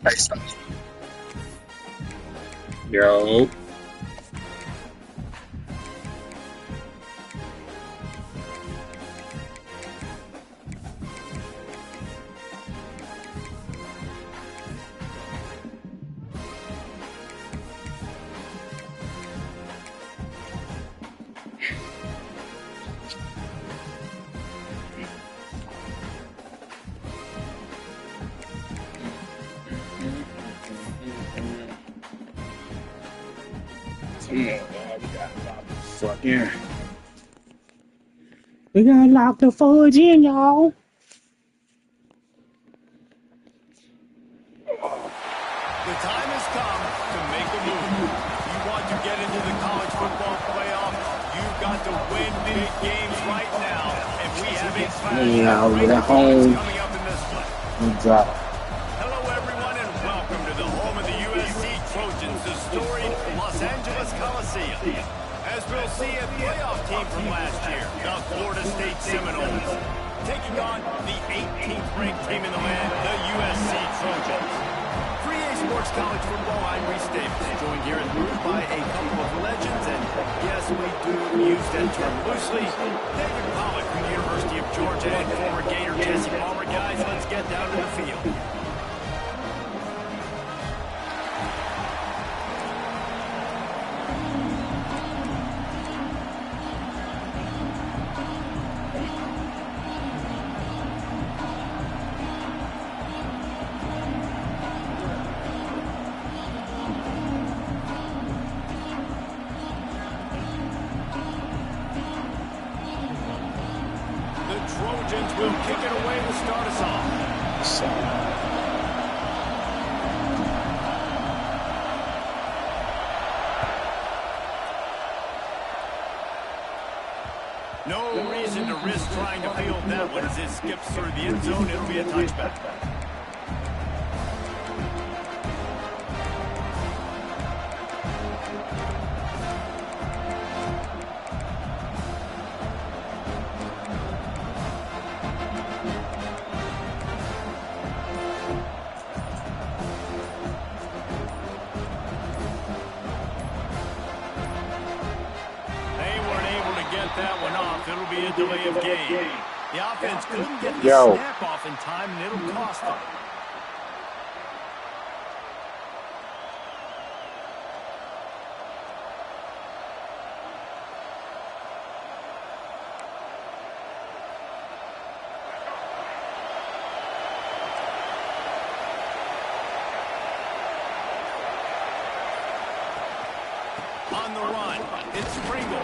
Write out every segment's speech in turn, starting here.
Nice. Yo. We gotta lock the fudge in, y'all. The time has come to make a move. If you want to get into the college football playoff, you've got to win big games right now. And we have a class coming up in this one. Hello, everyone, and welcome to the home of the USC Trojans, the storied Los Angeles Coliseum. As we'll see, a playoff team from last year, the Florida State Seminoles, taking on the 18th ranked team in the land, the USC Trojans. For EA Sports College Football, I'm Reese Davis, joined here in the booth by a couple of legends, and yes, we do use that term loosely. David Pollock from the University of Georgia and former Gator Jesse Palmer. Guys, let's get down to the field. Trojans will kick it away to start us off. No reason to risk trying to field that one as it skips through the end zone. It'll be a touchback. That one off. It'll be a delay of game. The offense couldn't get the snap off in time, and it'll cost them. On the run, it's Pringle.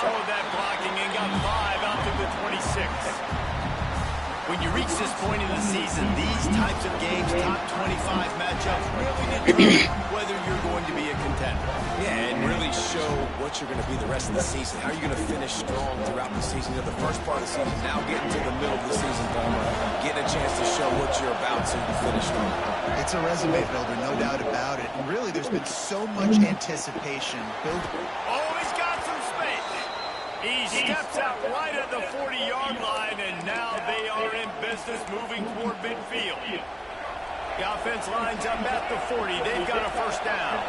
Followed that blocking and got 5 out to the 26. When you reach this point in the season, these types of games, top 25 matchups, really determine whether you're going to be a contender. Yeah, and really show what you're going to be the rest of the season. How are you going to finish strong throughout the season? You know, the first part of the season, now getting to the middle of the season, Palmer, getting a chance to show what you're about so you can finish strong. It's a resume builder, no doubt about it. And really, there's been so much anticipation built. Oh, he's got some space. He steps out right at the 40-yard line, and now they are in business moving toward midfield. The offense lines up at the 40. They've got a first down.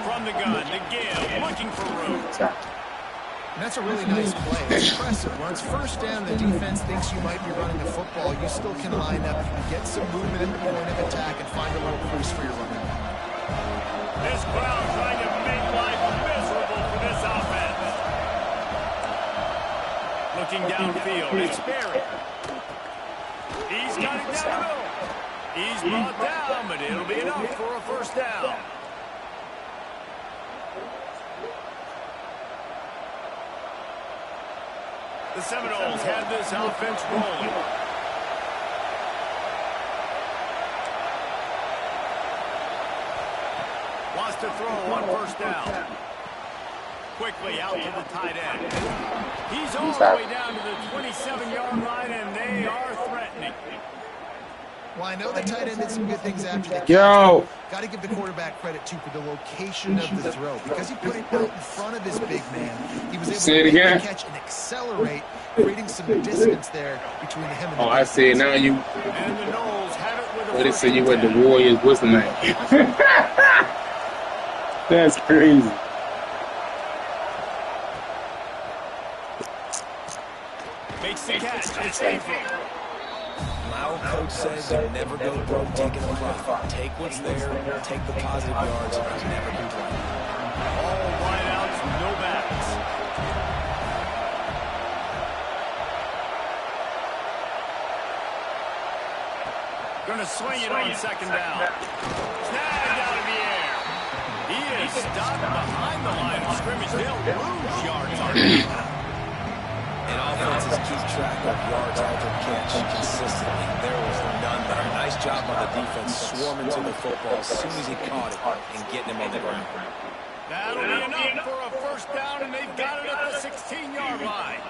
From the gun, to give, looking for room. And that's a really nice play. It's impressive. When it's first down, the defense thinks you might be running the football. You still can line up, get some movement at the point of attack, and find a little crease for your running back. This crowd trying to make life miserable for this offense. Looking downfield, it's Barry. He's got it down the middle. He's brought down, but it'll be enough for a first down. The Seminoles have this offense rolling. Wants to throw on first down. Quickly out to the tight end. He's all the way down to the 27-yard line, and they are threatening. Well, I know the tight end did some good things after the catch. Yo. Got to give the quarterback credit, too, for the location of the throw. Because he put it out in front of his big man, he was able to make the catch and accelerate, creating some distance there between him and the I see it now. You. And the Knowles have it with a What they say you were the Warriors. What's the name? That's crazy. Makes the catch. It's April. My old coach says you never go broke taking a profit. Take what's there, take the positive yards, and never complain. All wideouts, no backs. Gonna swing it on second down. Snagged out of the air. He is stopped behind the line of scrimmage. They'll lose yards on him. And offenses keep track of yards after catch consistently. There was none there. Nice job by the defense swarming to the football as soon as he caught it and getting him on the ground. That'll be enough for a first down, and they've got it at the 16-yard line.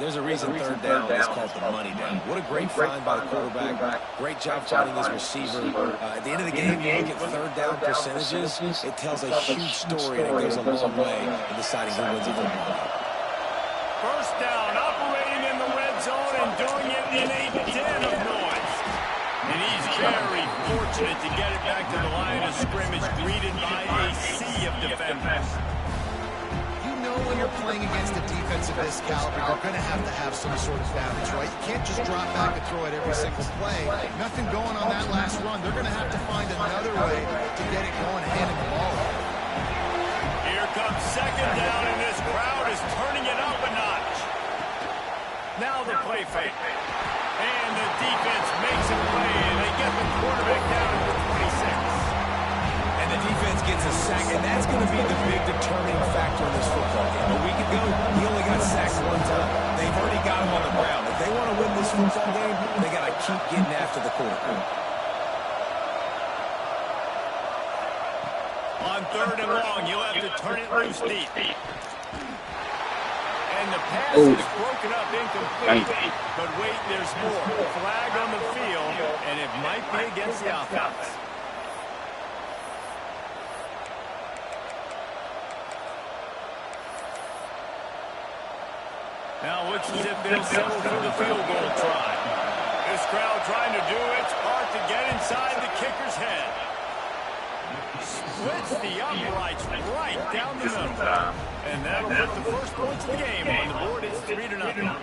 There's a reason third down is called the money down. What a great find by the quarterback. Great job finding his receiver. At the end of the game, you look at third down percentages, it tells a huge story and it goes a long way in deciding who wins a football game. First down, operating in the red zone and doing it in a den of noise. And he's very fortunate to get it back to the line of scrimmage, greeted by a sea of defenders. You know when you're playing against a defense of this caliber, you're going to have some sort of balance, right? You can't just drop back and throw it every single play. Nothing going on that last run. They're going to have to find another way to get it going and handing the ball off. Here comes second down, and this crowd is turning it up a notch. Now the play fake. And the defense makes a play, and they get the quarterback down at the 26. And the defense gets a sack, and that's going to be the big determining factor in this football game. A week ago, he only got sacked one time. They've already got him on the ground. If they want to win this football game, they got to keep getting after the quarterback. On third and long, you'll have to turn it loose deep. And the pass is broken up incomplete. But wait, there's more. Flag on the field, and it might be against the offense. Now looks as if they'll settle for the field goal try. This crowd trying to do its part to get inside the kicker's head. Splits the uprights right down the middle. And that'll put the first points of the game on the board. It's 3-0.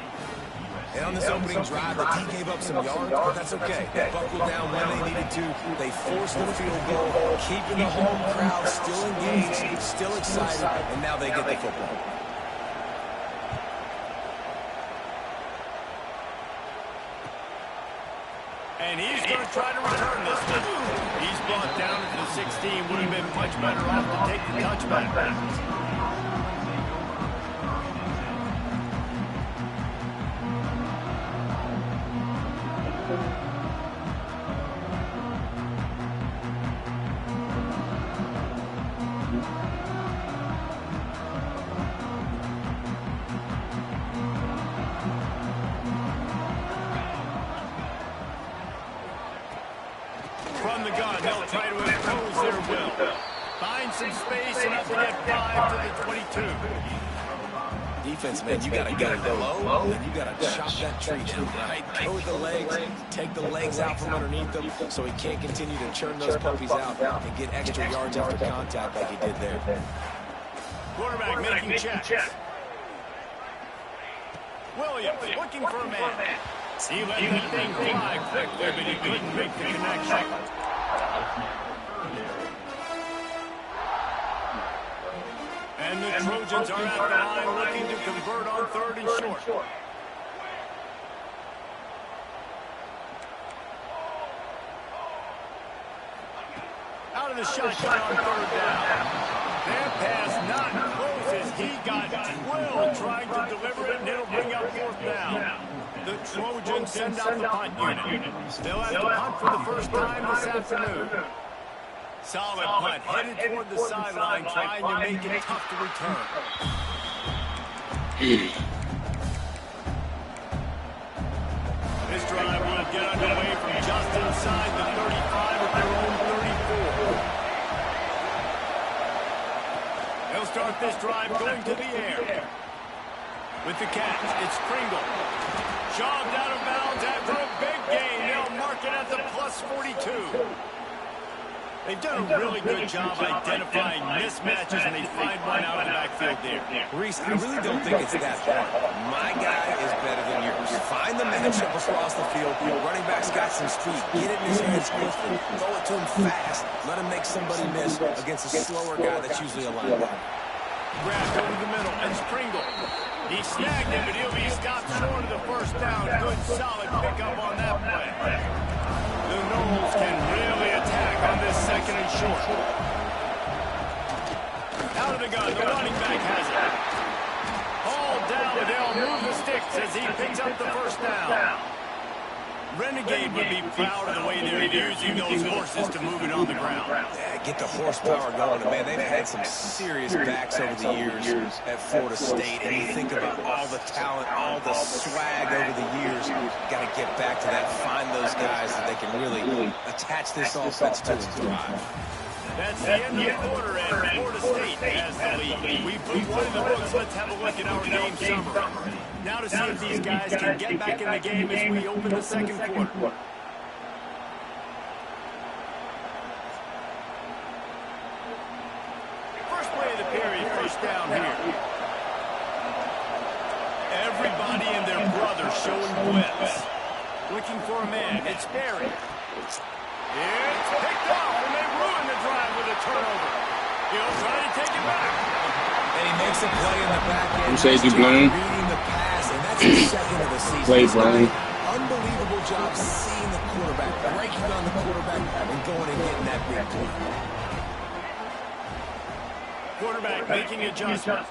And on this opening drive, the team gave up some yards, but that's okay. They buckled down when they needed to. They forced the field goal, keeping the home crowd still engaged, still excited, and now they get the football. And he's going to try to return this one. He's brought down to the 16. Would have been much better off to take the touchback. From the gun, they'll try to impose their will. Find some space enough to get 5 to the 22. Defense, man, you got to get it low, and you got to chop that tree down, right? Go with the legs, take the legs out from underneath them so he can't continue to churn those puppies out and get extra yards after contact like he did there. Quarterback making checks. Williams looking for a man. He let that thing fly quickly, but he couldn't make the connection. And the Trojans are at the line looking to convert on third and short. Out of the shotgun on third down. Their pass not close as he got drilled trying to deliver it, and it'll bring up fourth down. The Trojans send out the punt unit. They'll have to punt for the first time this afternoon. Solid punt, headed toward the sideline, trying to make it tough to return. This drive will get underway from John. inside the 35 at their own 34. They'll start this drive going to the air. With the catch, it's Pringle. Shoved out of bounds after a big gain. They'll mark it at the plus 42. They've done a really good job identifying mismatches, and they find one out of the backfield there. Reese, I really don't think it's that hard. My guy is better than yours. Find the matchup across the field. Running back's got some speed. Get it in his hands quickly. Throw it to him fast. Let him make somebody miss against a slower guy that's usually a linebacker. Grabbed over the middle, and Pringle. He snagged him, but he'll be stopped short of the first down. Good, solid pickup on that play. The Knowles can really attack on this second and short. Out of the gun, the running back has it. Ball down, they'll move the sticks as he picks up the first down. Renegade would be proud of the way they're using those horses to move it on the ground. Yeah, get the horsepower going. Man, they've had some serious backs over the years at Florida State. And you think about all the talent, all the swag over the years. Got to get back to that, find those guys that they can really attach this offense to and drive. That's the end of the quarter, and Florida State has the lead. We put one in the books. Let's have a look at our game summary. Now to see if these guys can get back in the game as we open the second quarter. First play of the period, first down here. Everybody and their brother showing blitz. Looking for a man. It's Barry. It's picked off, and they ruin the drive with a turnover. He'll try to take it back. And he makes a play in the back end. You say you blown? Reading the pass, and that's his second of the season. Play blown. Unbelievable job seeing the quarterback, breaking on the quarterback, and going and getting that big play. Quarterback making adjustments.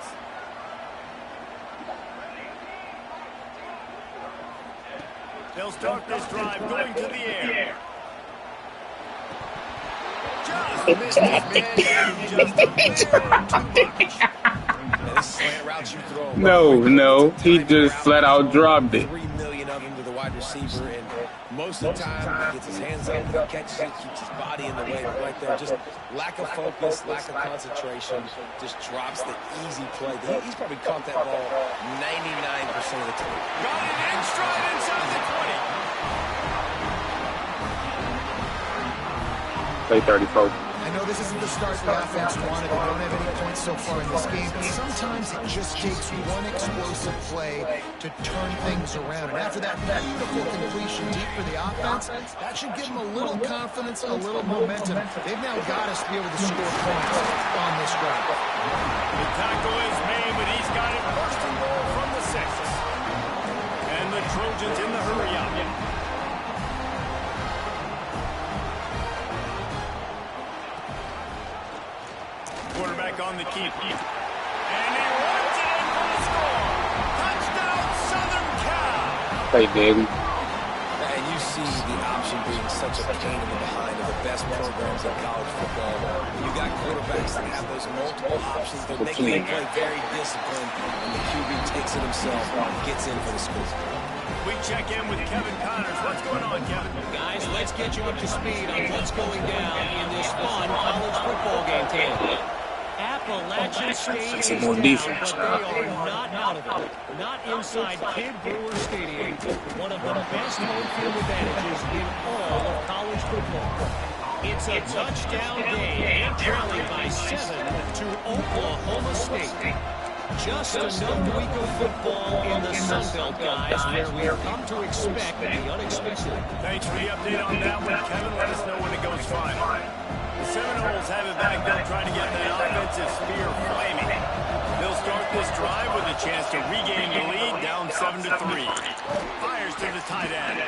They'll start this drive going to the air. Just missed his man. Just a bit too much. No, he just flat out dropped it. 3 million of them to the wide receiver, and most of the time he gets his hands up, he catches it, keeps his body in the way. But right there, just lack of focus, lack of concentration, just drops the easy play. He's probably caught that ball 99% of the time. Got it in stride inside the 20. Play 34. I know this isn't the start the offense wanted. They don't have any points so far in this game, but sometimes it just takes one explosive play to turn things around. And after that beautiful completion deep for the offense, that should give them a little confidence, a little momentum. They've now got us to be able to score points on this drive. The tackle is made, but he's got it first and goal from the 6. And the Trojans in the hurry-up. Quarterback on the keep. And he runs it in for the score. Touchdown, Southern Cal. Play big. And you see the option being such a pain in the behind of the best programs in college football. When you got quarterbacks that have those multiple options, they're making them play very disciplined, and the QB takes it himself and gets in for the score. We check in with Kevin Connors. What's going on, Kevin? Guys, let's get you up to speed on what's going down in this fun college football game today. Appalachian State is more down, defense. but they are not out of it. Not inside Kid Brewer Stadium, one of the best home field advantages in all of college football. It's a touchdown game, trailing by 7 to Oklahoma State. Just another week of football in the Sun Belt, guys, where we've come to expect the unexpected. Thanks for the update on that one, Kevin. Let us know when it goes final. The Seminoles have it back. They'll try to get that offensive spear flaming. They'll start this drive with a chance to regain the lead, down 7-3. Fires to the tight end.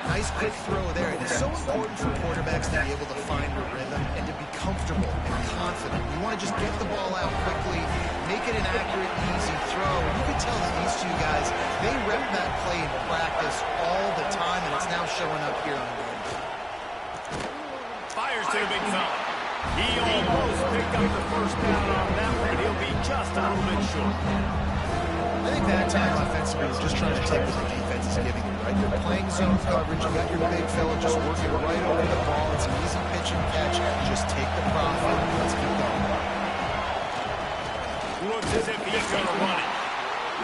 Nice quick throw there. It is so important for quarterbacks to be able to find a rhythm and to be comfortable and confident. You want to just get the ball out quickly, make it an accurate, easy throw. You can tell that these two guys, they rep that play in practice all the time, and it's now showing up here on the game. Fires to the big fella. He almost picked up the first down on that one, but he'll be just a little bit short. I think that time offensively was just trying to take what the defense is giving them. right? They're playing zone coverage. You got your big fella just working right over the ball. It's an easy pitch and catch. Just take the profit. Let's keep going. Looks as if he's going to run it.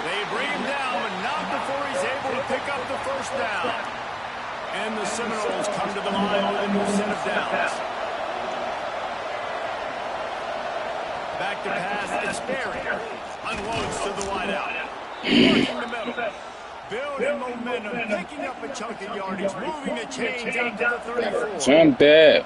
They bring him down, but not before he's able to pick up the first down. And the Seminoles come to the line with a new set of downs. Back to pass, it's Barry. Unloads to the wideout. Working the middle. Building momentum, picking up a chunk of yardage, moving the chains out to the 34. Jump that.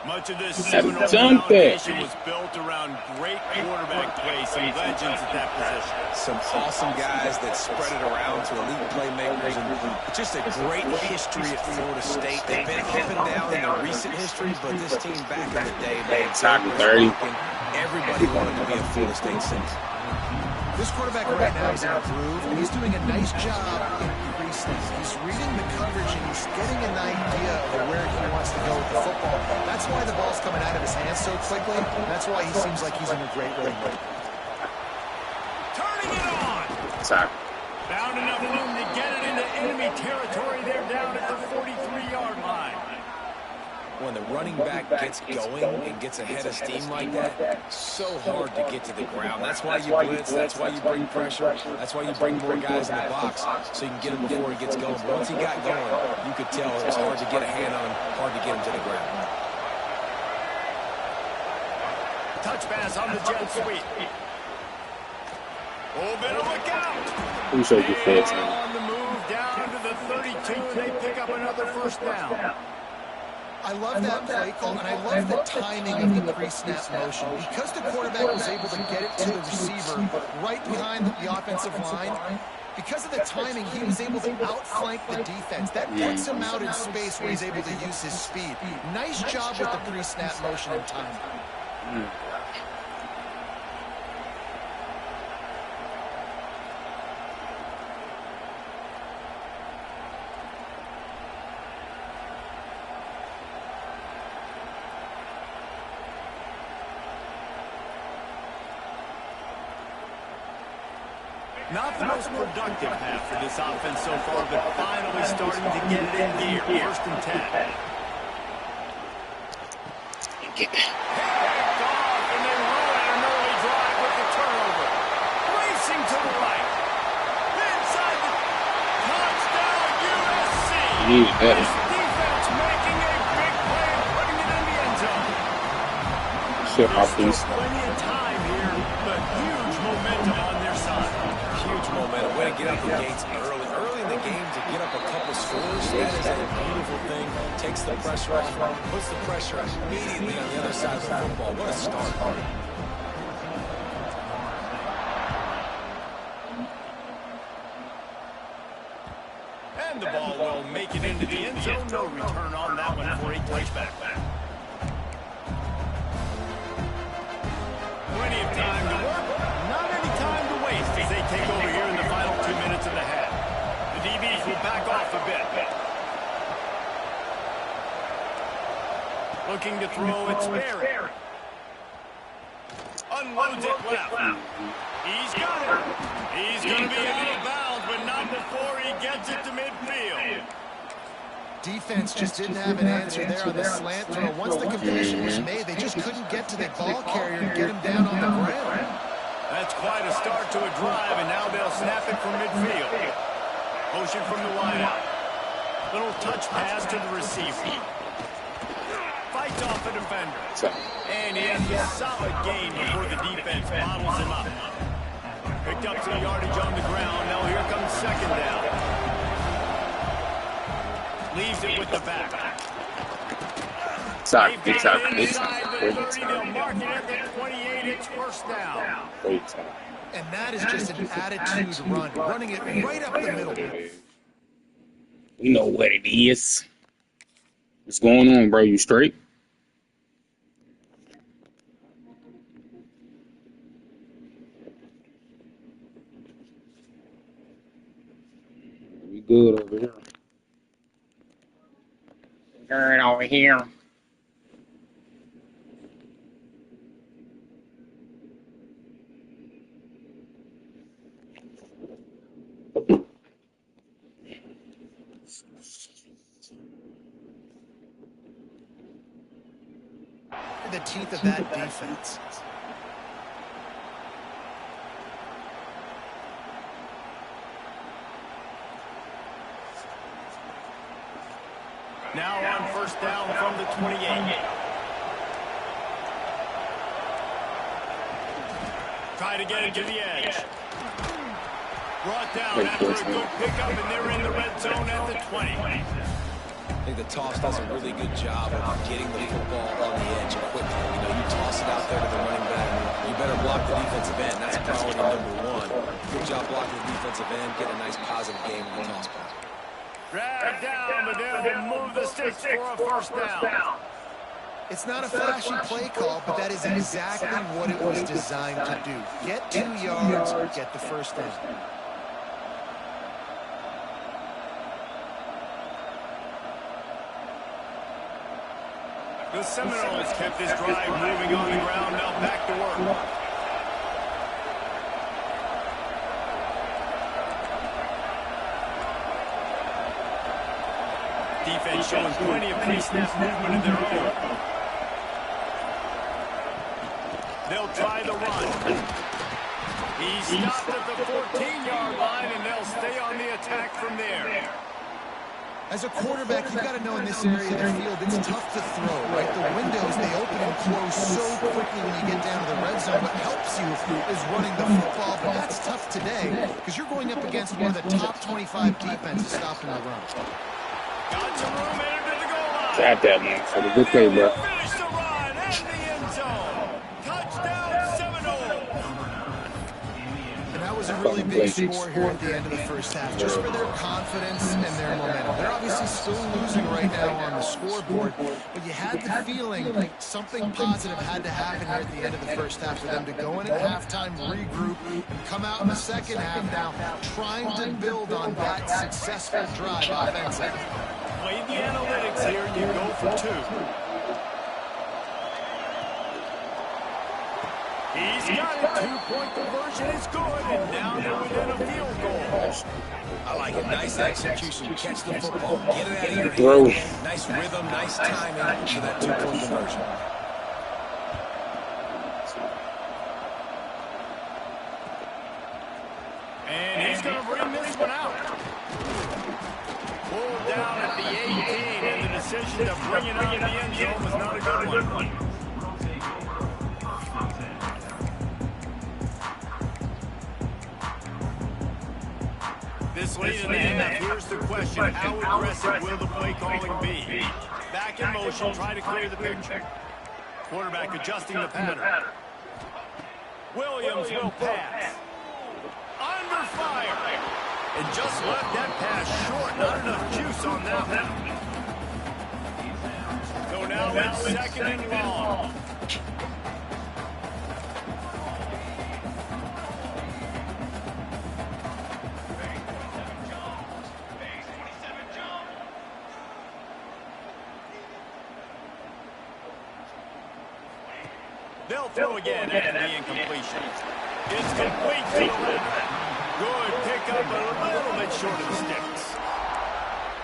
Much of this Seminoles foundation was built around great quarterback play, some legends at that position. Some awesome guys that spread it around to elite playmakers, and just a great history at Florida State. They've been up and down in their recent history, but this team back in the day, man, everybody wanted to be a Florida State citizen. This quarterback right now is in a groove, and he's doing a nice job in pre-snap. He's reading the coverage, and he's getting an idea of where he wants to go with the football. That's why the ball's coming out of his hands so quickly, and that's why he seems like he's in a great rhythm. Turning it on! Found enough room to get it into enemy territory. They're down at the 43-yard line. When the running back gets going and gets ahead of steam like that, so hard to get to the ground. That's why you blitz. That's why you bring pressure. That's why you bring more guys in the box so you can get him before he gets going. But once he got going, you could tell it was hard to get a hand on him, hard to get him to the ground. Touch pass on the jet sweep. Oh, better look out. Who showed you They fast? are on the move down to the 32, and they pick up another first down. I love that play call, and I love the timing of the pre-snap motion. Because the quarterback was able to get it to the receiver right behind the offensive line, because of the timing, he was able to outflank the defense. That puts him out in space where he's able to use his speed. Nice job with the pre-snap motion and timing. Not the most productive half for this offense so far, but finally starting to get it in gear. First and 10. Picked off, and they ruin an early drive with the turnover. Racing to the right. Inside the touchdown, USC. This defense making a big play and putting it in the end zone. There's still plenty of time here, but huge momentum on their side. Huge momentum. Way to get out the gates early in the game to get up a couple scores. That is a beautiful thing. Takes the pressure off, puts the pressure immediately on the other side of the football. What a start. And the ball will make it into the end zone. No return on that one for a touchback. Plenty of time to work. Not any time to waste as they take over here in the final 2 minutes of the half. The DBs will back off a bit. Looking to throw, it's Barry. Unloads it left. He's got it. He's going to be out of bounds, but not before he gets it to midfield. Defense just didn't have an answer there on the slant throw. Once the completion was made, they just couldn't get to the ball carrier and get him down on the ground. That's quite a start to a drive, and now they'll snap it from midfield. Motion from the wideout. Little touch pass to the receiver. Fights off the defender. And he has a solid gain before the defense bottles him up. Picked up some yardage on the ground. Now here comes second down. Leaves it with the back. Sorry. They'll mark it at the 28. It's first down. And that is just an attitude run, running it right up the middle. We know what it is. What's going on, bro? You straight? We good over here. Good over here. the teeth of that defense. Now on first down from the 28. Try to get it to the edge. Brought down after a good pickup, and they're in the red zone at the 20. I think the toss does a really good job of getting the football on the edge quickly. You know, you toss it out there to the running back. You better block the defensive end. That's priority number 1. Good job blocking the defensive end. Get a nice positive game on the toss ball. Drag down, but they'll move the sticks for a first down. It's not a flashy play call, but that is exactly what it was designed to do. Get 2 yards, get the first down. The Seminoles kept this drive moving on the ground. Now back to work. Defense showing plenty of pre-snap movement of their own. They'll try the run. He stopped at the 14-yard line, and they'll stay on the attack from there. As a quarterback, you've got to know in this area of the field, it's tough to throw, right? The windows, they open and close so quickly when you get down to the red zone. What helps you is running the football, but that's tough today because you're going up against one of the top 25 defenses stopping the run. Got some room, entered the goal line. Got that, man. For the good play, bro. Finish the run and the end zone. Touchdown, Seminoles. And that was a really big score here at the end of the first half, just for their confidence and their momentum. They're obviously still losing right now on the scoreboard, but you had the feeling like something positive had to happen here at the end of the first half for them to go in at halftime, regroup, and come out in the second half now trying to build on that successful drive offensively. Play the analytics here, and you go for 2. He's got it. 2-point conversion is good, and now they're within a field goal. I like it. Nice execution. Catch the football. Get it out of your Throw. hand. Nice rhythm, nice timing for that 2-point conversion. And he's going to bring this one out. Pulled down at the 18, and the decision to bring it out of the end zone was not a good one. This late in the half, here's the question. How aggressive will the play calling be? Back in motion, try to clear the picture. Quarterback adjusting the pattern. Williams will pass. Under fire. And just left that pass short. Not enough juice on that one. So now it's second and long. They'll throw again after the incompletion. It's complete to the left. Good pickup, but a little bit short of the sticks.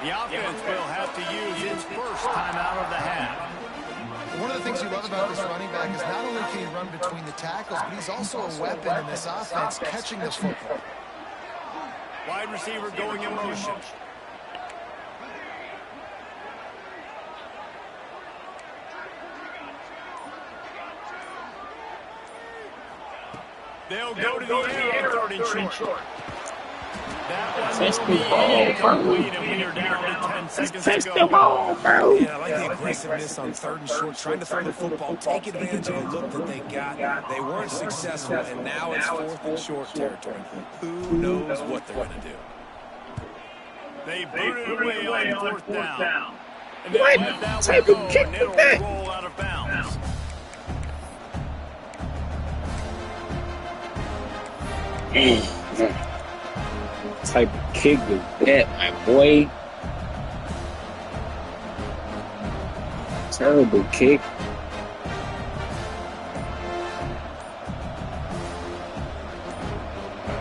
The offense will have to use its first time out of the half. One of the things you love about this running back is not only can he run between the tackles, but he's also a weapon in this offense, catching the football. Wide receiver going in motion. They'll go to the air on 3rd and short. That Touch the ball, bro. and we are down to 10 seconds Touch to the go. ball, bro. Yeah, I like the aggressiveness on 3rd and short, trying to throw the football, take advantage of the look that they got. They weren't successful, and now it's 4th and short territory. Who knows what they're going to do? They booted away on 4th down. And What let that type one of go, kick and was it'll that? roll out of bounds. Type of kick was that, my boy? Terrible kick.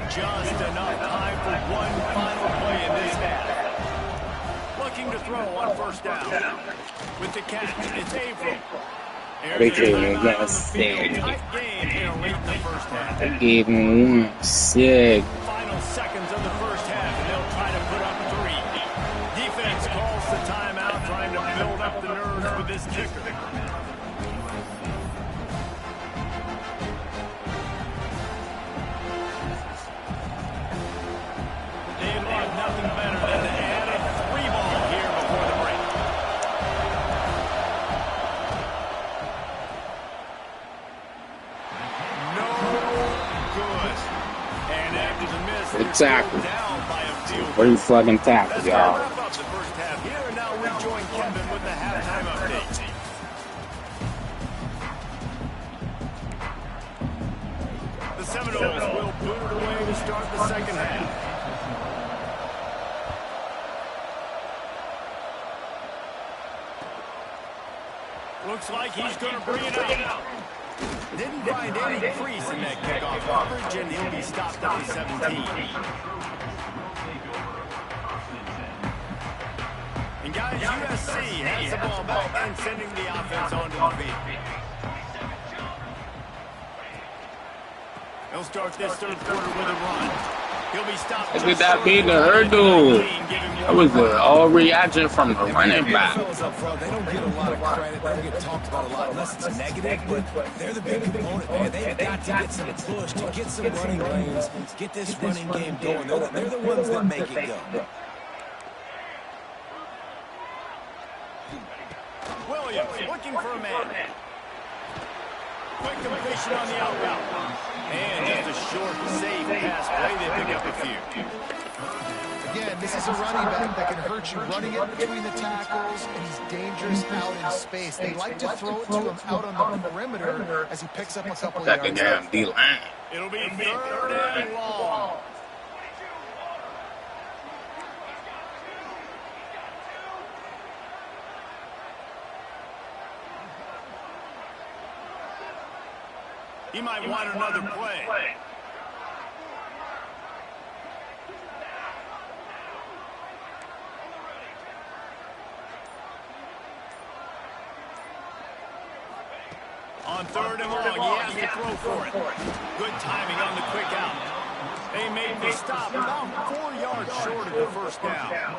Just enough time for one final play in this half. Looking to throw on 1st down. With the catch, it's Averill. They Here's a gave him timeout one on the field. sec. Tight game here late in the first half. They gave him 1 sec. Final seconds of the first half, and they'll try to put up 3. Defense calls the timeout, trying to build up the nerves with this kicker. They'd like nothing better than to add a 3 ball here before the break. No good. And after the miss, Good they're still tackle. down by a field goal. Pretty fucking tackle, That's y'all. going to wrap up the first half here, and now rejoin Kevin with the halftime update. The Seminoles will boot it away to start the second half. Looks like he's going to bring it out. Didn't find any crease in that kickoff coverage, and he'll be stopped at the 17. And guys, USC has the ball back and sending the offense onto the field. They'll start this third quarter with a run. He'll be stopped. Look at that being the hurdle. That was an all reaction from the running back. Fellas up front, they don't get a lot of credit. They don't get talked about a lot unless it's negative, but they're the big component, man. They've got to get some push, to get some running lanes, get this running game going. They're the ones that make it go. Williams looking for a man. Quick completion on the out route. And just a short, safe pass play. They pick up a few. Again, this is a running back that can hurt you running it between the tackles, and he's dangerous out in space. They like to throw it to him out on the perimeter as he picks up a couple That the yards. damn D-line. It'll be third and long. He might want another play. On third and long, he has to throw for it. Good timing on the quick out. They made the stop about 4 yards short of the first down.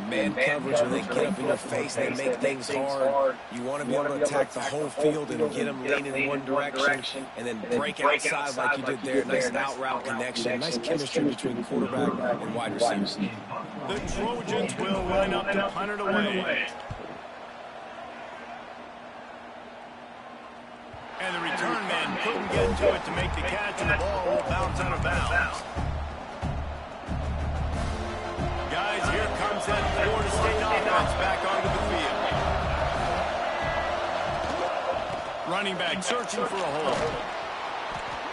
Man coverage, when they get up in your face, they make things hard. You want to be able to attack the whole field and get them leaning in one direction and then break outside like you did there. Nice out route connection, nice chemistry between quarterback and wide receivers. The Trojans will line up to punt it away. And the return man couldn't get to it to make the catch, and the ball will bounce out of bounds. Guys, here comes that Florida State offense back onto the field. Running back searching for a hole.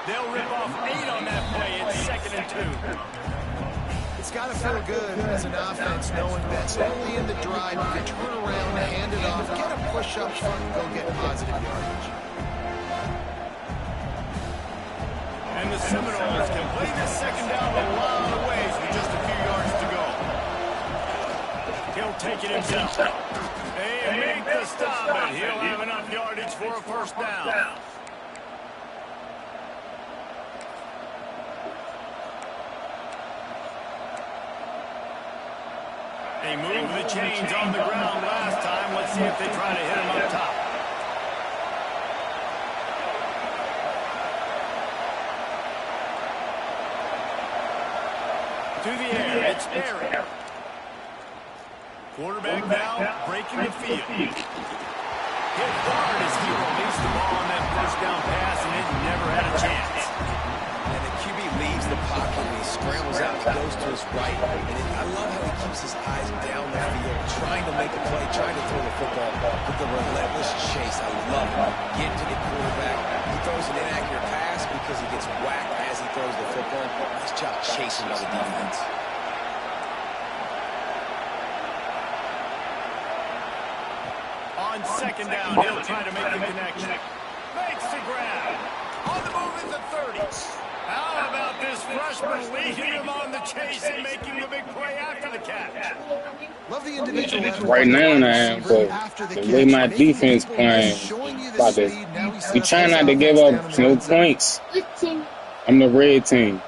They'll rip off 8 on that play. It's 2nd and 2. It's got to feel good as an offense knowing that early in the drive you can turn around, hand it off, get a push up front, and go get positive yardage. And the Seminoles can play this second down a lot of ways with just a few yards to go. He'll take it himself. They make the stop, and he'll have enough yardage for a first down. They moved the chains on the ground last time. Let's see if they try to hit him up top. To the air, it's Barry. Quarterback now breaking the field. Hit hard as he released the ball on that first down pass, and it never had a chance. And the QB leaves the pocket and he scrambles out and goes to his right. And I love how he keeps his eyes down the field, trying to make a play, trying to throw the football with the relentless chase. I love it. Get to the quarterback. He throws an inaccurate pass because he gets whacked as he throws the football. Nice job chasing by the defense. On second down, he'll try to make the connection. Makes the grab. On the move at the 30. How about this freshman leading him on the chase and making the big play after the catch? Love the individual effort Right by the now, wide I am, receiver but after the the way catch, my making defense people miss, playing, showing you the about this, speed. Now he we set up trying his not to give offense down up in the no red zone. points. I'm the red team,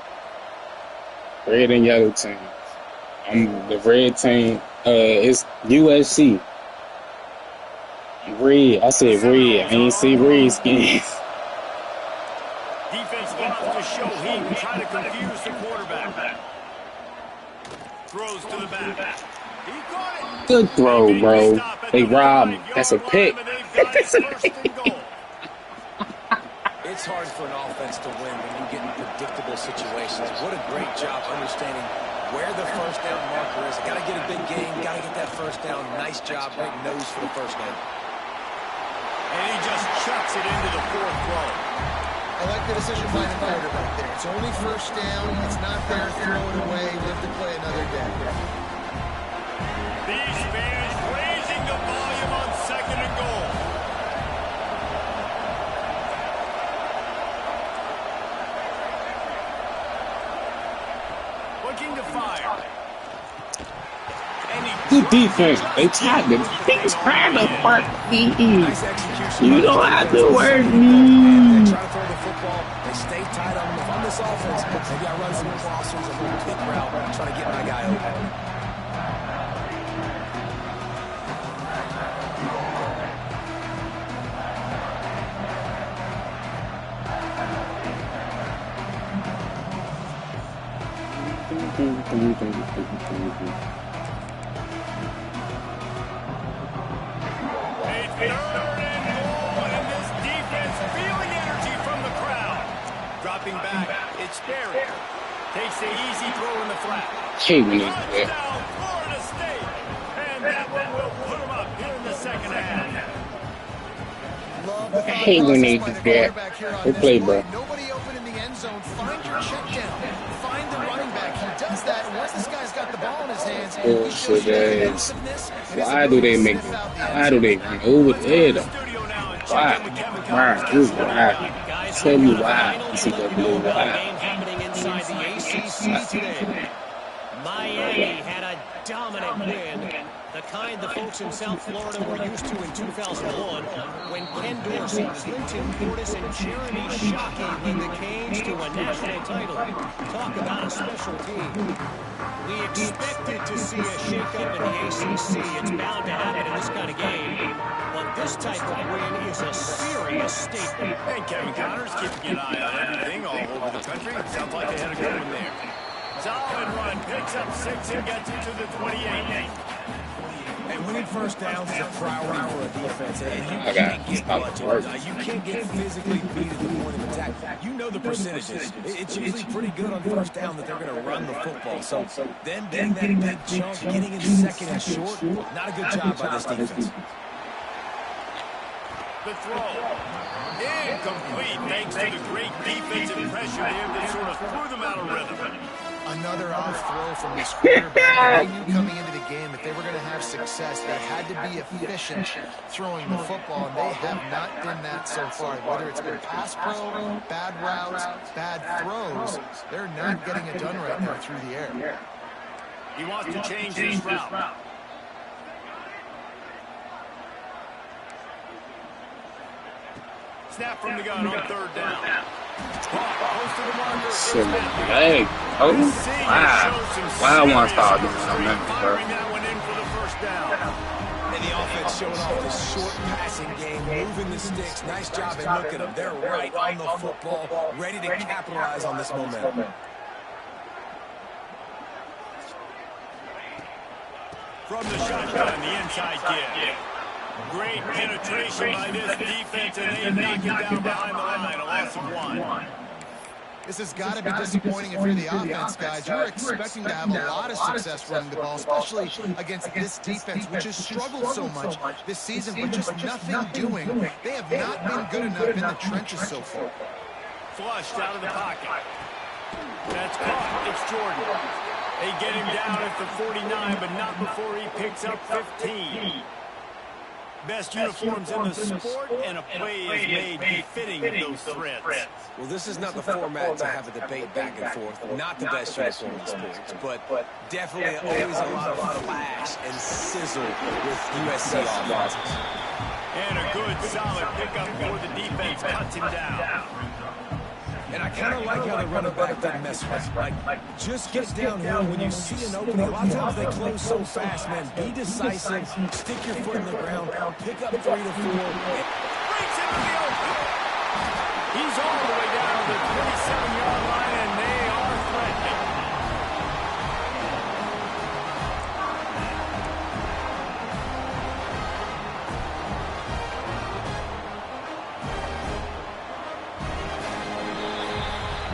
red and yellow team. I'm the red team. It's USC. Red. I said red. I ain't see Redskins. Defense wants to show heat and try to confuse the quarterback. Throws to the back. He caught it. Good throw, bro. They robbed me. That's a pick. It's hard for an offense to win when you get in predictable situations. What a great job understanding where the first down marker is. Got to get a big gain. Got to get that first down. Nice job. Great nose for the first down. And he just chucks it into the fourth row. I like the decision by the quarterback there. It's only first down. It's not there. Throw it away. Live to play another day. These fans raising the volume on second and goal. Looking to fire. Good defense. They tried to park me. You don't have to work me. Try to throw the football. They stay tight on them. If I'm this offense, maybe I run some crossers, a little pick route, try to get my guy open. Dropping back, it's Barry. Takes the easy throw in the flat. Hey, we need Touchdown, Florida State. And that one will put them up here in the second half. Hey, we need to get. Good play, bro. Nobody open in the end zone. Find your check down. Find the running back. He does that. And once this guy's got the ball in his hands, he shows you elusiveness. Why do they make it? Why do they run over there, though? Why? Why? This is why. Tell me why. This is a blue why. Happening inside the ACC today. Miami had a dominant win, the kind the folks in South Florida were used to in 2001 when Ken Dorsey, Clinton Portis, and Jeremy Shockey led the Canes to a national title. Talk about a special team. We expected to see a shakeup in the ACC. It's bound to happen in this kind of game. But this type of win is a serious statement. And Kevin Connors keeping an eye on everything all over the country. Sounds like they had a good one there. Solid run, picks up 6 and gets it to the 28. And winning first downs is a priority for a defense. And you can't get much. You can't get physically beat at the point of attack. You know the percentages. It's usually pretty good on first down that they're going to run the football. So them getting that big chunk, getting in second and short, not a good job by this defense. The throw. Incomplete thanks to the great defensive pressure there that sort of threw them out of rhythm. Another off throw from this quarterback. They knew coming into the game if they were going to have success, they had to be efficient throwing the football, and they have not been that so far. Whether it's been pass pro, bad routes, bad throws, they're not getting it done right now through the air. He wants to change his route. Snap from the gun on third down. Hey, oh, wow. Why I want to start doing something, bro? And the offense showing off the short passing game, moving the sticks. Nice job, and look at them. They're right on the football, ready to capitalize on this momentum. From the shotgun, the inside kid. Great penetration by this defense, and they knock it down behind the line. A loss of 1. This has got to be disappointing if you're the offense, guys. You're expecting to have a lot of success running the ball, especially against this defense, which has struggled so much this season, but just nothing doing. They have not been good enough in the trenches so far. Flushed out of the pocket. That's caught. It's Jordan. They get him down at the 49, but not before he picks up 15. Best uniforms in the sport, and a play is made befitting of those threads. Well, this is not the format to have a debate back and forth. Not the best uniform in sports, but definitely always a lot of flash and sizzle with USC offenses. And a good, solid pickup for the defense. Cuts him down. And I kind of like how the running back doesn't mess with it. Like, just get downhill when you see an opening. A lot of times they close so fast, man. Be decisive. Stick your foot in the ground. Pick up 3 to 4. Breaks into the open. He's all the way down to the 27-yard line, and they are threatening.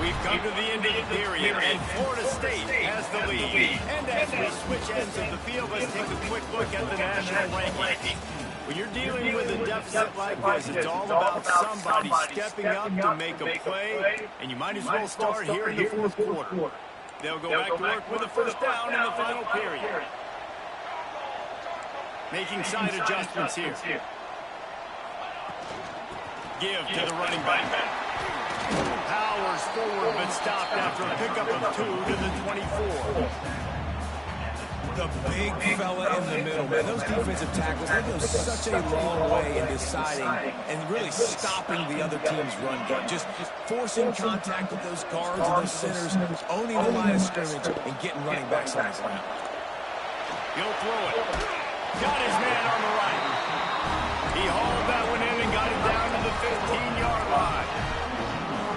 We've come to the end of the period, and Florida State has the lead. And as we switch ends of the field, let's take a quick look at the national ranking. When you're dealing with a deficit like this, it's all about somebody stepping up to make a play, and you might as well start here in the fourth quarter. They'll go back to work with a first down in the final period. Making side adjustments here. Give to the running back. Powers forward, but stopped after a pickup of 2 to the 24. The big fella in the middle, man. Those defensive tackles, they go such a long way in deciding and really stopping the other team's run game. Just forcing contact with those guards and those centers, owning the line of scrimmage, and getting running backs on the ground. He'll throw it. Got his man on the right. He hauled that one in and got it down to the 15-yard line.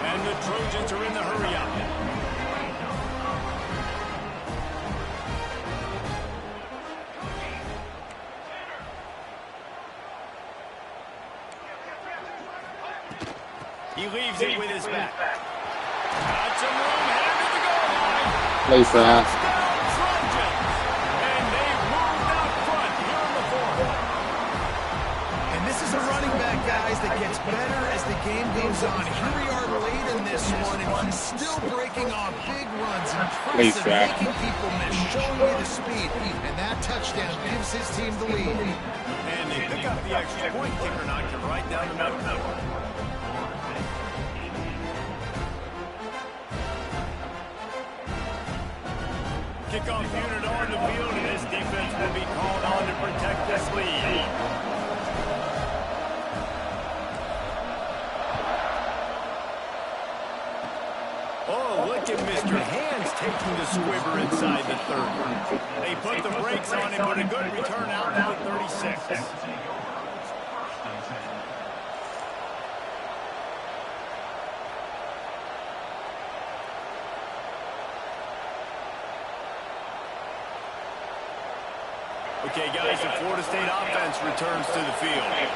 And the Trojans are in the hurry-up. He leaves it with his back. Got some room, headed to the goal line. Play fast. Touchdown, Trojans. And they've moved out front here in the fourth. And this is a running back, guys, that gets better as the game goes on. Here we are late in this one, and he's still breaking off big runs. Impressive, making people miss, showing you the speed. And that touchdown gives his team the lead. And they pick up the extra point. Kicker knocked it right down the middle. Kickoff unit on the field, and this defense will be called on to protect this lead. Oh, look at Mr. Hands taking the squibber inside the 30. They put the brakes on him, but a good return out to the 36. Okay, guys, the Florida State offense returns to the field.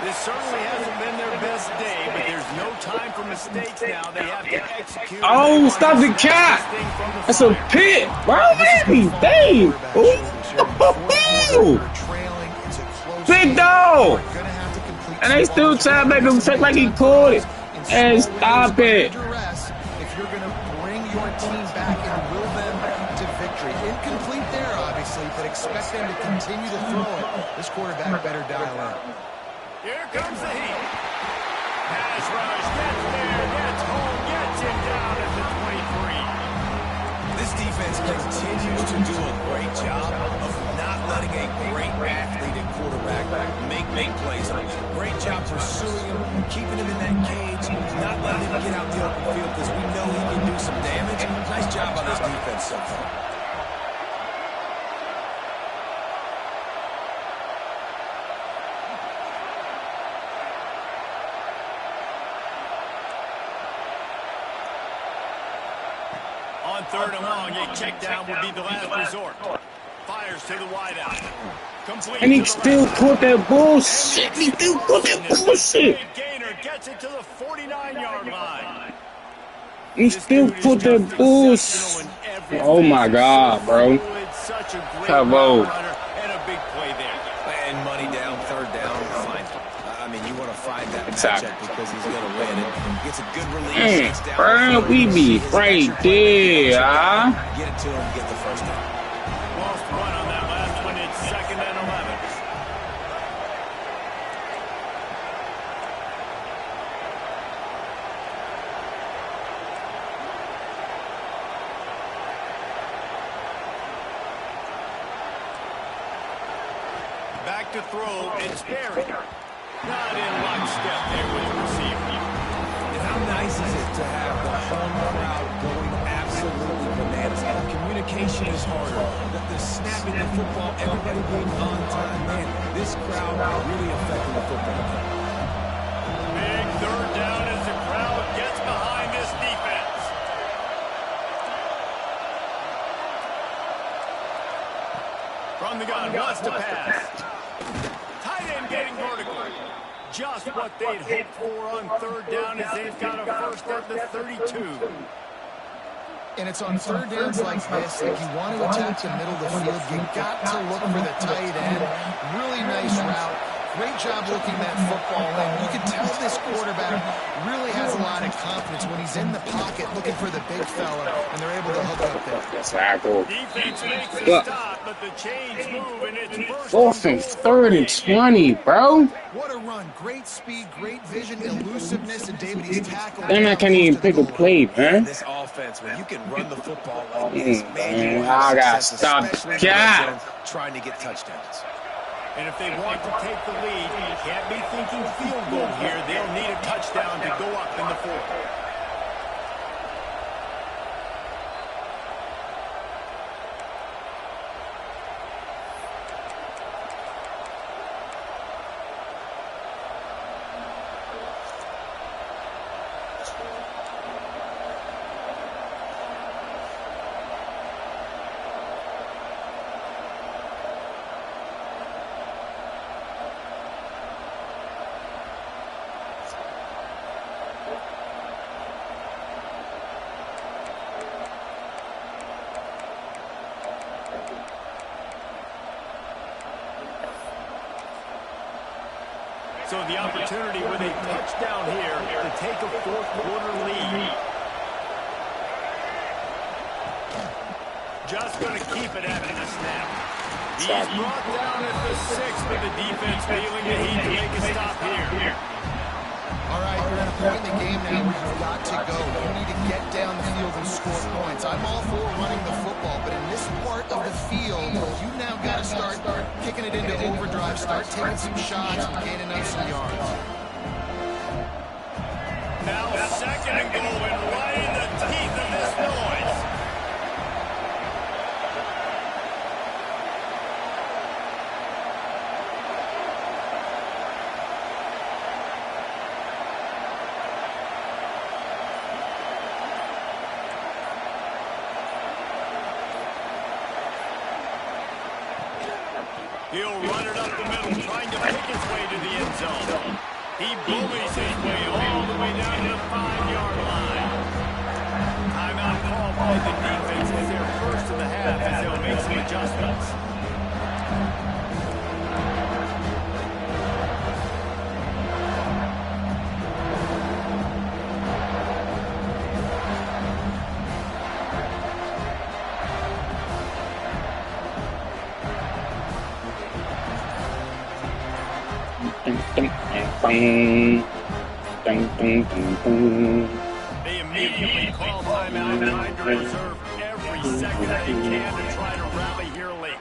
This certainly hasn't been their best day, but there's no time for mistakes now. They have to execute. Oh, stop the cat! That's a pit! Wow, baby! Dang! Ooh! Big dog! And they still try to make him look like he caught it. And stop it! If you're going to bring your team back and will them to victory. Incomplete there, obviously, but expect them to continue to throw it. This quarterback better dial in. Here comes the heat. Pass rush, gets there, gets home, gets him down at the 23. This defense continues to do a great job of not letting a great athlete and quarterback make plays on him. Great job pursuing him, keeping him in that cage, not letting him get out the open field because we know he can do some damage. Nice job on this defense so far. On 3rd and long, a check down would be the last resort. Fires to the wideout. Complete. And he still caught that bullshit! He still caught that bullshit! Gainer gets it to the 49-yard line. He still put that bullshit! Oh my God, bro. Kevo. And a big play there. And money down, 3rd down, fine. I mean, you want to find that matchup because he's going to win it. Gets a good release. Bro, we be right there, huh? Get it to him, get the first down. Lost one on that last one. It's 2nd and 11. Back to throw, it's Barry. Not in lockstep there with the receiver. And how nice is it to have the home crowd going absolutely bananas? Communication is harder. The snapping the football, everybody being on time. Man, this crowd really affecting the football game. Big third down as the crowd gets behind this defense. From the gun, wants to pass. Tight end getting vertical. Just what they'd hoped for on third down as they've got a first at the 32. And it's on third downs like this, if you want to attack the middle of the field, you got to look for the tight end. Really nice route. Great job looking that football in. You can tell this quarterback really has a lot of confidence when he's in the pocket looking for the big fella, and they're able to hook up there. That's how I go. Defense makes a stop, but the chains move, and it's Fourth and 3rd and 20, bro. What a run. Great speed, great vision, elusiveness, and David, he's tackled. Then I can't even pick a play, man. This offense, when you can run the football like this, man, I gotta stop. Yeah. Trying to get touchdowns. And if they want to take the lead, can't be thinking field goal here. They'll need a touchdown to go up in the fourth. So the opportunity with a touchdown here to take a fourth quarter lead. Just going to keep it after the snap. He's brought down at the 6, but the defense feeling the heat to make a stop here. All right, you're at a point in the game now where you've got to go. You need to get down the field and score points. I'm all for running the football, but in this part of the field, you now got to start kicking it into overdrive, start taking some shots and gaining up some yards. Now second and goal, and right in the teeth of this noise. He'll run it up the middle, trying to pick his way to the end zone. He bullies his way all the way down to the 5-yard line. Timeout call by the defense as their first of the half as they'll make some adjustments. They immediately call timeout, trying to reserve every second they can to try to rally here late.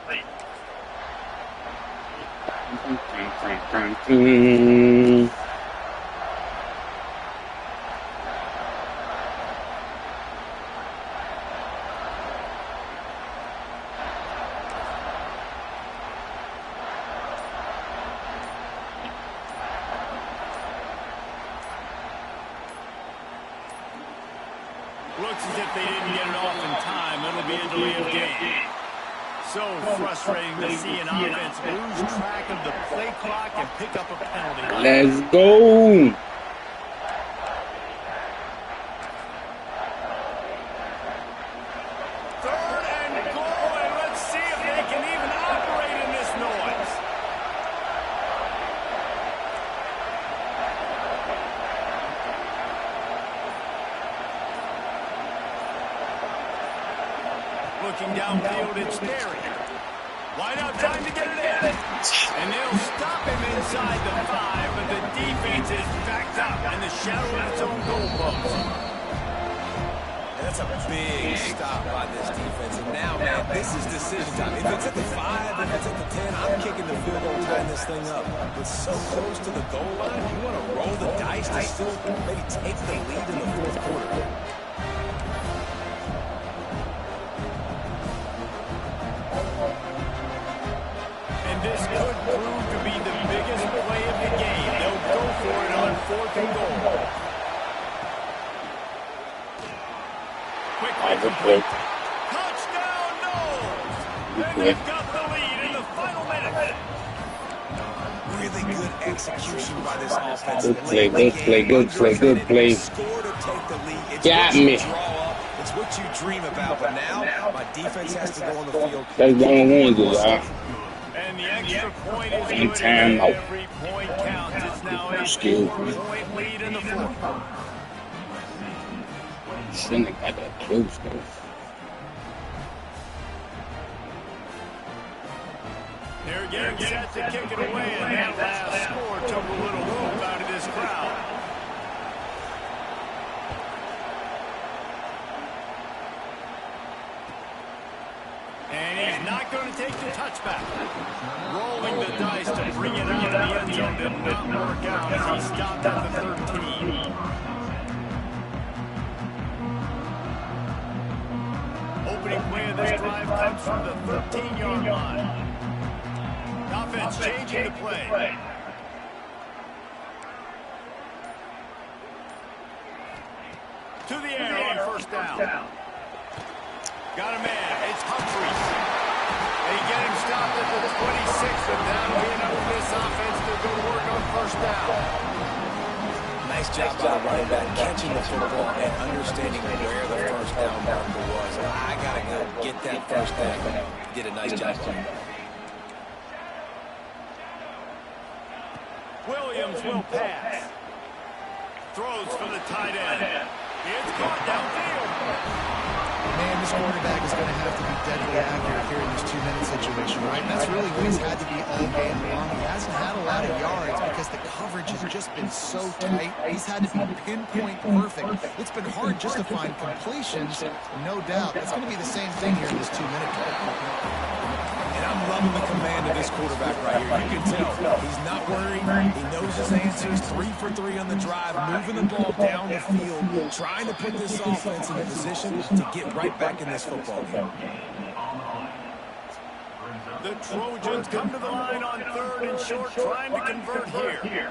Looks as if they didn't get it off in time. It'll be a delay of game. So frustrating to see an offense lose track of the play clock and pick up a penalty. Let's go. Third and goal, and let's see if they can even operate in this noise. Looking downfield, it's Terry. Wide out, time to get it in. And they'll stop him inside the 5, but the defense is backed up in the shadow of its own goalpost. That's a big stop by this defense. And now, man, this is decision time. If it's at the 5, if it's at the 10, I'm kicking the field goal, tying this thing up. But so close to the goal line, you want to roll the dice to still maybe take the lead in the fourth quarter. And this could prove to be the biggest play of the game. They'll go for it on 4th and goal. Quick. Touchdown, Knowles! And they've got the lead in the final minute. Really good execution by this offense. Good play. Score to take the lead. It's Got what you me. draw up. It's what you dream about. But now, my defense has to go on the field. That's what I want to do, y'all. And the extra point is And good. time out. Every point counts. It's now a Excuse me. 4-point lead in the fourth. Shouldn't have got that close, though. They're getting set to kick it away, and that last score took a little room out of this crowd. And he's not going to take the touchback. Rolling the dice to bring it out of the end zone did not work out as he stopped at the 13. Opening play of this drive comes from the 13-yard line. Offense changing the play. To the air on first down. Got a man. It's Humphries. They get him stopped at the 26, but that'll be enough for this offense to go to work on first down. Nice job by the running back catching the football and understanding where the first down marker was. I got to go get that first down. Did a nice job on it. Williams will pass. Throws for the tight end. It's caught downfield. Man, this quarterback is going to have to be deadly accurate here in this 2-minute situation, right? And that's really what he's had to be all game long. He hasn't had a lot of yards because the coverage has just been so tight. He's had to be pinpoint perfect. It's been hard just to find completions, no doubt. That's going to be the same thing here in this 2-minute drill. And I'm loving the command of this quarterback right here. You can tell he's not worried. He knows his answers. 3 for 3 on the drive, moving the ball down the field, trying to put this offense in a position to get right back in this football game. The Trojans come to the line on 3rd and short, trying to convert here.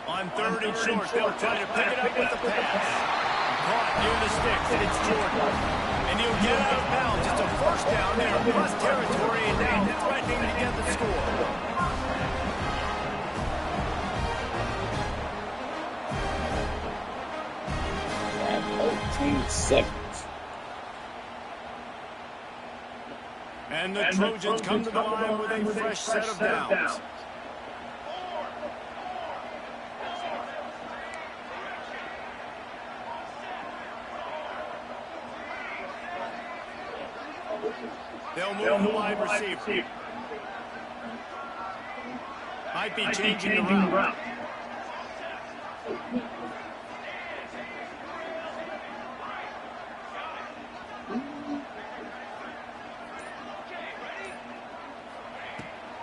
On 3rd and short, they'll try to pick it up with the pass. Caught near the sticks, and it's Jordan. And he'll get out of bounds. It's a first down there in plus territory, and now threatening to get the score. At 13 seconds. And the Trojans come to the line with a fresh set of downs. They'll move the wide receiver. Might be changing the route.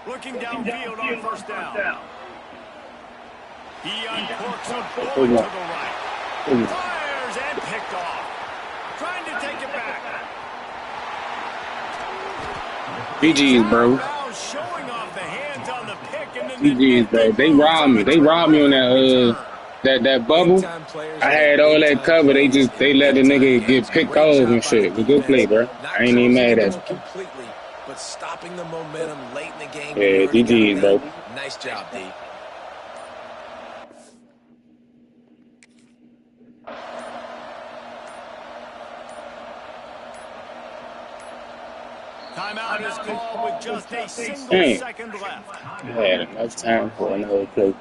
Looking downfield on first down. He uncorks a bullet to the right. Fires and picked off. Trying to take it back. GG's, bro. Showing off the hands on the pick and then GG's, bro. They robbed me. They robbed me on that bubble. I had all that cover. They let the nigga get picked off and shit. It was a good play, bro. I ain't even mad at it. Completely, but stopping the momentum late in the game. Yeah, GG's, bro. Nice job, D. Timeout is called with just a single second left. I had enough time for another play.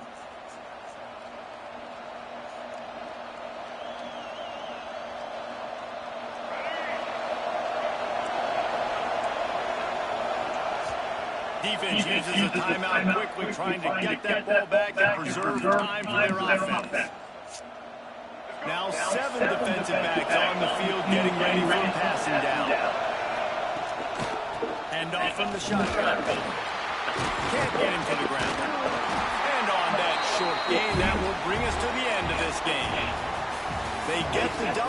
Defense uses a timeout quickly, trying to get that ball back and preserve time for their offense. Now 7 defensive backs on the field getting ready for a passing down. Hand off from the shotgun. Can't get him to the ground. And on that short gain, that will bring us to the end of this game. They get the double.